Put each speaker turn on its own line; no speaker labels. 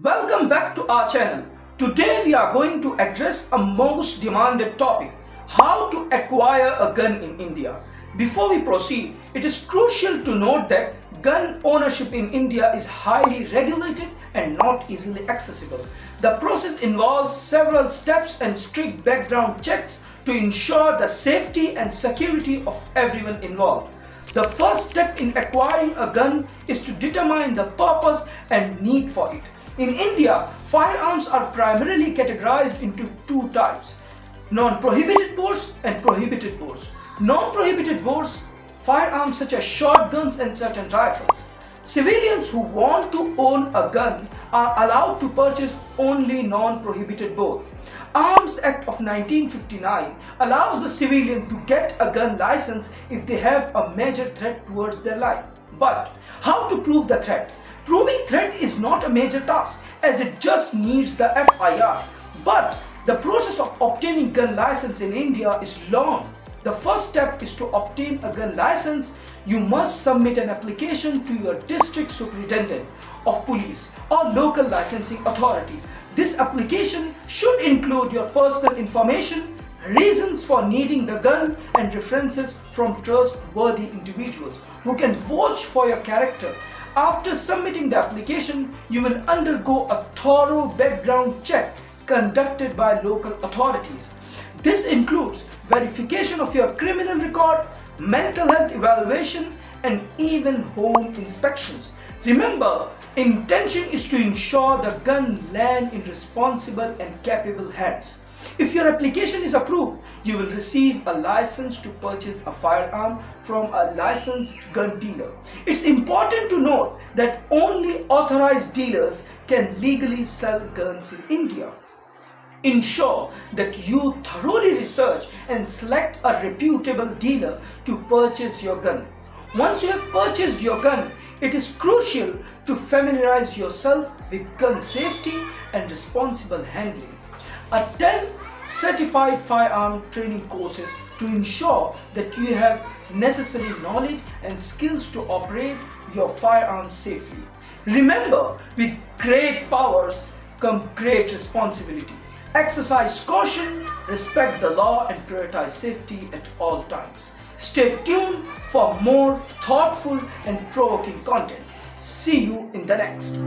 Welcome back to our channel. Today we are going to address a most demanded topic: how to acquire a gun in India. Before we proceed, it is crucial to note that gun ownership in India is highly regulated and not easily accessible. The process involves several steps and strict background checks to ensure the safety and security of everyone involved. The first step in acquiring a gun is to determine the purpose and need for it. In India, firearms are primarily categorized into two types: non-prohibited bores and prohibited bores. Non-prohibited bores, firearms such as shotguns and certain rifles. Civilians who want to own a gun are allowed to purchase only non-prohibited bore. Arms Act of 1959 allows the civilian to get a gun license if they have a major threat towards their life. But how to prove the threat? Proving threat is not a major task, as it just needs the FIR. But the process of obtaining gun license in India is long. The first step is to obtain a gun license. You must submit an application to your district superintendent of police or local licensing authority. This application should include your personal information, reasons for needing the gun, and references from trustworthy individuals who can vouch for your character. After submitting the application, you will undergo a thorough background check conducted by local authorities. This includes verification of your criminal record, mental health evaluation, and even home inspections. Remember, intention is to ensure the gun land in responsible and capable hands. If your application is approved, you will receive a license to purchase a firearm from a licensed gun dealer. It's important to note that only authorized dealers can legally sell guns in India. Ensure that you thoroughly research and select a reputable dealer to purchase your gun. Once you have purchased your gun, it is crucial to familiarize yourself with gun safety and responsible handling. Attend certified firearm training courses to ensure that you have necessary knowledge and skills to operate your firearms safely. Remember, with great powers come great responsibility. Exercise caution, respect the law, and prioritize safety at all times. Stay tuned for more thoughtful and provoking content. See you in the next.